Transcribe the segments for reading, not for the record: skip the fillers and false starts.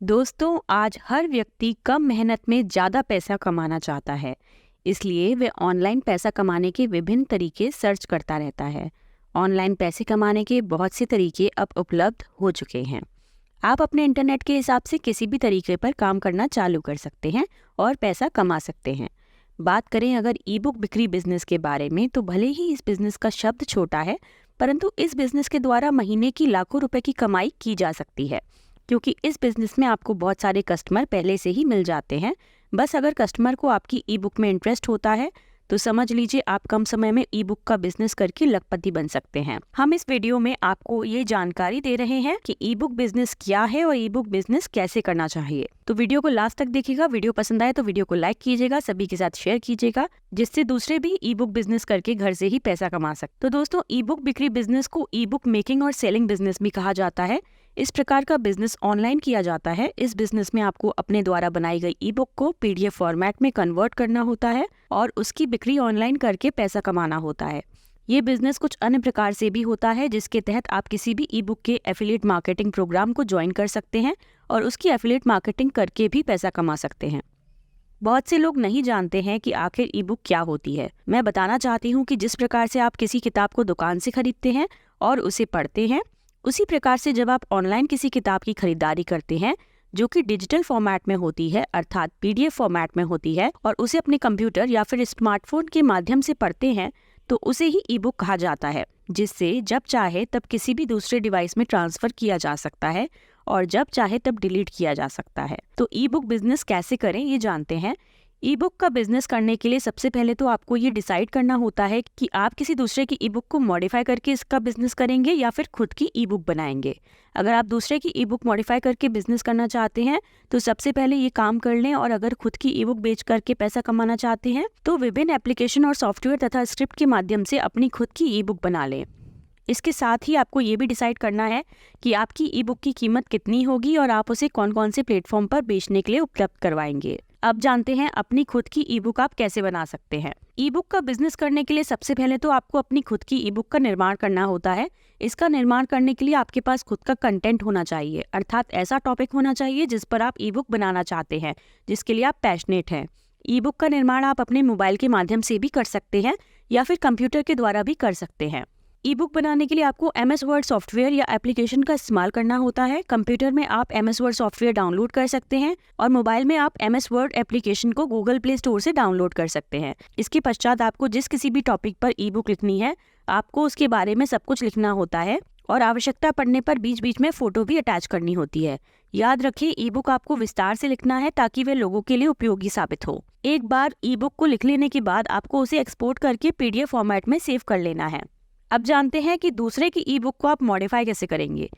दोस्तों, आज हर व्यक्ति कम मेहनत में ज़्यादा पैसा कमाना चाहता है। इसलिए वे ऑनलाइन पैसा कमाने के विभिन्न तरीके सर्च करता रहता है। ऑनलाइन पैसे कमाने के बहुत से तरीके अब उपलब्ध हो चुके हैं। आप अपने इंटरनेट के हिसाब से किसी भी तरीके पर काम करना चालू कर सकते हैं और पैसा कमा सकते हैं। बात करें अगर ई बुक बिक्री बिजनेस के बारे में, तो भले ही इस बिजनेस का शब्द छोटा है, परंतु इस बिजनेस के द्वारा महीने की लाखों रुपए की कमाई की जा सकती है। क्योंकि इस बिजनेस में आपको बहुत सारे कस्टमर पहले से ही मिल जाते हैं। बस अगर कस्टमर को आपकी ई बुक में इंटरेस्ट होता है तो समझ लीजिए आप कम समय में ई बुक का बिजनेस करके लखपति बन सकते हैं। हम इस वीडियो में आपको ये जानकारी दे रहे हैं कि ई बुक बिजनेस क्या है और ई बुक बिजनेस कैसे करना चाहिए। तो वीडियो को लास्ट तक देखिएगा। वीडियो पसंद आए तो वीडियो को लाइक कीजिएगा, सभी के साथ शेयर कीजिएगा, जिससे दूसरे भी ई बुक बिजनेस करके घर से ही पैसा कमा सकते। तो दोस्तों, ई बुक बिक्री बिजनेस को ई बुक मेकिंग और सेलिंग बिजनेस भी कहा जाता है। इस प्रकार का बिजनेस ऑनलाइन किया जाता है। इस बिजनेस में आपको अपने द्वारा बनाई गई ई बुक को पीडीएफ फॉर्मेट में कन्वर्ट करना होता है और उसकी बिक्री ऑनलाइन करके पैसा कमाना होता है। ये बिजनेस कुछ अन्य प्रकार से भी होता है, जिसके तहत आप किसी भी ई बुक के एफिलिएट मार्केटिंग प्रोग्राम को ज्वाइन कर सकते हैं और उसकी एफिलिएट मार्केटिंग करके भी पैसा कमा सकते हैं। बहुत से लोग नहीं जानते हैं कि आखिर ई बुक क्या होती है। मैं बताना चाहती हूँ कि जिस प्रकार से आप किसी किताब को दुकान से खरीदते हैं और उसे पढ़ते हैं, उसी प्रकार से जब आप ऑनलाइन किसी किताब की खरीदारी करते हैं जो कि डिजिटल फॉर्मेट में होती है, अर्थात पीडीएफ फॉर्मेट में होती है, और उसे अपने कंप्यूटर या फिर स्मार्टफोन के माध्यम से पढ़ते हैं, तो उसे ही ई बुक कहा जाता है, जिससे जब चाहे तब किसी भी दूसरे डिवाइस में ट्रांसफर किया जा सकता है और जब चाहे तब डिलीट किया जा सकता है। तो ई बुक बिजनेस कैसे करें ये जानते हैं। ई बुक का बिजनेस करने के लिए सबसे पहले तो आपको ये डिसाइड करना होता है कि आप किसी दूसरे की ई बुक को मॉडिफाई करके इसका बिजनेस करेंगे या फिर खुद की ई बुक बनाएंगे। अगर आप दूसरे की ई बुक मॉडिफाई करके बिजनेस करना चाहते हैं तो सबसे पहले ये काम कर लें, और अगर खुद की ई बुक बेच करके पैसा कमाना चाहते हैं तो विभिन्न एप्लीकेशन और सॉफ्टवेयर तथा स्क्रिप्ट के माध्यम से अपनी खुद की ई बुक बना लें। इसके साथ ही आपको ये भी डिसाइड करना है कि आपकी ई बुक की कीमत कितनी होगी और आप उसे कौन कौन से प्लेटफॉर्म पर बेचने के लिए उपलब्ध करवाएंगे। अब जानते हैं अपनी खुद की ई बुक आप कैसे बना सकते हैं। ई बुक का बिजनेस करने के लिए सबसे पहले तो आपको अपनी खुद की ई बुक का निर्माण करना होता है। इसका निर्माण करने के लिए आपके पास खुद का कंटेंट होना चाहिए, अर्थात ऐसा टॉपिक होना चाहिए जिस पर आप ई बुक बनाना चाहते हैं, जिसके लिए आप पैशनेट हैं। ई बुक का निर्माण आप अपने मोबाइल के माध्यम से भी कर सकते हैं या फिर कंप्यूटर के द्वारा भी कर सकते हैं। ई बुक बनाने के लिए आपको MS वर्ड सॉफ्टवेयर या एप्लीकेशन का इस्तेमाल करना होता है। कंप्यूटर में आप MS वर्ड सॉफ्टवेयर डाउनलोड कर सकते हैं और मोबाइल में आप MS वर्ड एप्लीकेशन को गूगल प्ले स्टोर से डाउनलोड कर सकते हैं। इसके पश्चात आपको जिस किसी भी टॉपिक पर ई बुक लिखनी है, आपको उसके बारे में सब कुछ लिखना होता है और आवश्यकता पड़ने पर बीच बीच में फोटो भी अटैच करनी होती है। याद रखिए, ई बुक आपको विस्तार से लिखना है ताकि वे लोगों के लिए उपयोगी साबित हो। एक बार ई बुक को लिख लेने के बाद आपको उसे एक्सपोर्ट करके PDF फॉर्मेट में सेव कर लेना है। अब जानते हैं कि दूसरे की ई बुक को आप मॉडिफाई कैसे करेंगे।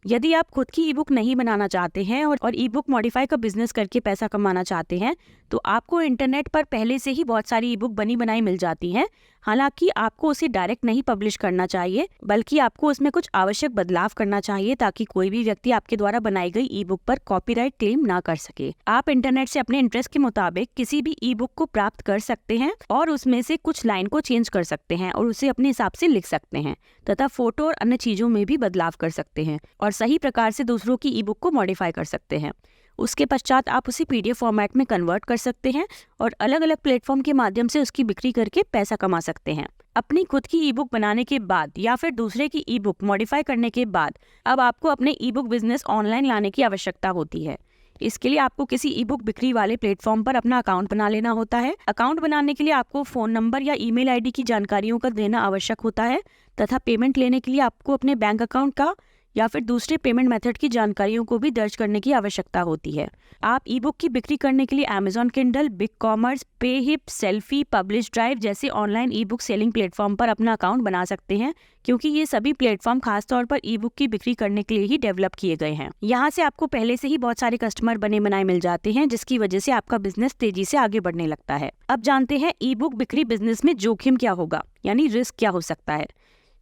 यदि आप खुद की ई बुक नहीं बनाना चाहते हैं और ई बुक मॉडिफाई का बिजनेस करके पैसा कमाना चाहते हैं, तो आपको इंटरनेट पर पहले से ही बहुत सारी ई बुक बनी बनाई मिल जाती हैं। हालांकि आपको उसे डायरेक्ट नहीं पब्लिश करना चाहिए, बल्कि आपको उसमें कुछ आवश्यक बदलाव करना चाहिए ताकि कोई भी व्यक्ति आपके द्वारा बनाई गई ई बुक पर कॉपीराइट क्लेम ना कर सके। आप इंटरनेट से अपने इंटरेस्ट के मुताबिक किसी भी ई बुक को प्राप्त कर सकते हैं और उसमें से कुछ लाइन को चेंज कर सकते हैं और उसे अपने हिसाब से लिख सकते हैं तथा फोटो और अन्य चीजों में भी बदलाव कर सकते हैं और सही प्रकार से दूसरों की ई बुक को मॉडिफाई कर सकते हैं। उसके पश्चात आप उसे PDF फॉर्मेट में कन्वर्ट कर सकते हैं और अलग अलग प्लेटफॉर्म के माध्यम से उसकी बिक्री करके पैसा कमा सकते हैं। अपनी खुद की ई बुक बनाने के बाद या फिर दूसरे की ई बुक मॉडिफाई करने के बाद अब आपको अपने ई बुक बिजनेस ऑनलाइन लाने की आवश्यकता होती है। इसके लिए आपको किसी ई बुक बिक्री वाले प्लेटफॉर्म पर अपना अकाउंट बना लेना होता है। अकाउंट बनाने के लिए आपको फ़ोन नंबर या ईमेल आईडी की जानकारियों का देना आवश्यक होता है तथा पेमेंट लेने के लिए आपको अपने बैंक अकाउंट का या फिर दूसरे पेमेंट मेथड की जानकारियों को भी दर्ज करने की आवश्यकता होती है। आप ई बुक की बिक्री करने के लिए Amazon Kindle, big commerce, Payhip, selfie, publish drive जैसे online e book selling platform पर अपना अकाउंट बना सकते हैं, क्योंकि ये सभी प्लेटफॉर्म खासतौर पर ई बुक की बिक्री करने के लिए ही डेवलप किए गए हैं। यहाँ से आपको पहले से ही बहुत सारे कस्टमर बने बनाए मिल जाते हैं, जिसकी वजह से आपका बिजनेस तेजी से आगे बढ़ने लगता है। अब जानते हैं ई बुक बिक्री बिजनेस में जोखिम क्या होगा, यानी रिस्क क्या हो सकता है।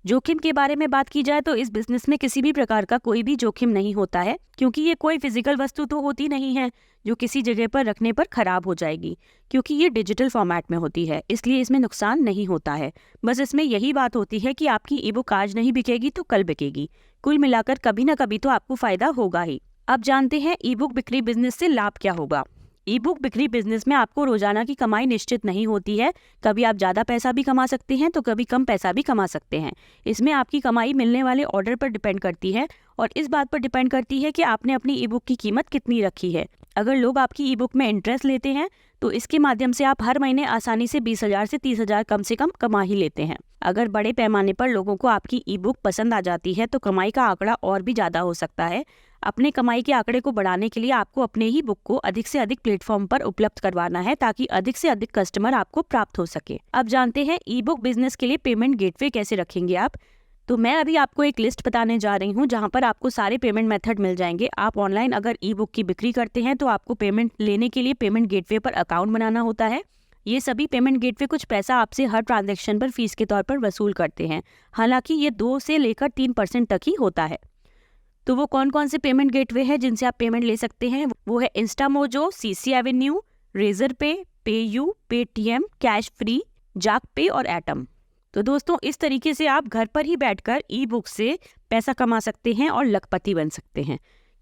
जोखिम के बारे में बात की जाए तो इस बिजनेस में किसी भी प्रकार का कोई भी जोखिम नहीं होता है, क्योंकि ये कोई फिजिकल वस्तु तो होती नहीं है जो किसी जगह पर रखने पर खराब हो जाएगी, क्योंकि ये डिजिटल फॉर्मेट में होती है, इसलिए इसमें नुकसान नहीं होता है। बस इसमें यही बात होती है कि आपकी ई बुक आज नहीं बिकेगी तो कल बिकेगी। कुल मिलाकर कभी ना कभी तो आपको फायदा होगा ही। अब जानते हैं ई बुक बिक्री बिजनेस से लाभ क्या होगा। ई बुक बिक्री बिजनेस में आपको रोजाना की कमाई निश्चित नहीं होती है। कभी आप ज़्यादा पैसा भी कमा सकते हैं तो कभी कम पैसा भी कमा सकते हैं। इसमें आपकी कमाई मिलने वाले ऑर्डर पर डिपेंड करती है और इस बात पर डिपेंड करती है कि आपने अपनी ई बुक की कीमत कितनी रखी है। अगर लोग आपकी ई बुक में इंटरेस्ट लेते हैं तो इसके माध्यम से आप हर महीने आसानी से 20,000 से 30,000 कम से कम कमा ही लेते हैं। अगर बड़े पैमाने पर लोगों को आपकी ई बुक पसंद आ जाती है तो कमाई का आंकड़ा और भी ज़्यादा हो सकता है। अपने कमाई के आंकड़े को बढ़ाने के लिए आपको अपने ही बुक को अधिक से अधिक प्लेटफॉर्म पर उपलब्ध करवाना है ताकि अधिक से अधिक कस्टमर आपको प्राप्त हो सके। अब जानते हैं ई बुक बिजनेस के लिए पेमेंट गेटवे कैसे रखेंगे आप। तो मैं अभी आपको एक लिस्ट बताने जा रही हूँ जहाँ पर आपको सारे पेमेंट मेथड मिल जाएंगे। आप ऑनलाइन अगर ई बुक की बिक्री करते हैं तो आपको पेमेंट लेने के लिए पेमेंट गेटवे पर अकाउंट बनाना होता है। ये सभी पेमेंट गेटवे कुछ पैसा आपसे हर ट्रांजैक्शन पर फीस के तौर पर वसूल करते हैं। हालांकि ये 2 से लेकर 3% तक ही होता है। तो वो कौन कौन से पेमेंट गेटवे हैं जिनसे आप पेमेंट ले सकते हैं, वो है इंस्टामोजो, सीसी एवेन्यू, रेजर पे, पेयू, पेटीएम, कैश फ्री, जाक पे और एटम। तो दोस्तों इस तरीके से आप घर पर ही बैठकर ई बुक से पैसा कमा सकते हैं और लखपति बन सकते हैं।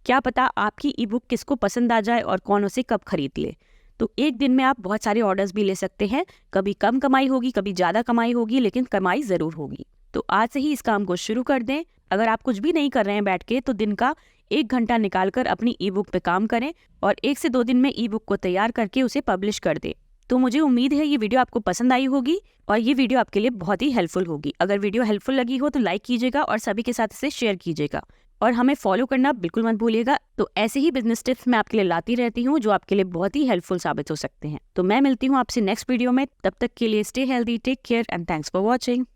क्या पता आपकी ई बुक किसको पसंद आ जाए और कौन उसे कब खरीद ले। तो एक दिन में आप बहुत सारे ऑर्डर्स भी ले सकते हैं। कभी कम कमाई होगी, कभी ज़्यादा कमाई होगी, लेकिन कमाई ज़रूर होगी। तो आज से ही इस काम को शुरू कर दें। अगर आप कुछ भी नहीं कर रहे हैं बैठ के तो दिन का 1 घंटा निकालकर अपनी ई बुक पे काम करें और 1 से 2 दिन में ई बुक को तैयार करके उसे पब्लिश कर दें। तो मुझे उम्मीद है ये वीडियो आपको पसंद आई होगी और ये वीडियो आपके लिए बहुत ही हेल्पफुल होगी। अगर वीडियो हेल्पफुल लगी हो तो लाइक कीजिएगा और सभी के साथ इसे शेयर कीजिएगा और हमें फॉलो करना बिल्कुल मत भूलिएगा। तो ऐसे ही बिजनेस टिप्स मैं आपके लिए लाती रहती हूँ जो आपके लिए बहुत ही हेल्पफुल साबित हो सकते हैं। तो मैं मिलती हूँ आपसे नेक्स्ट वीडियो में। तब तक के लिए stay healthy, take care and thanks for watching.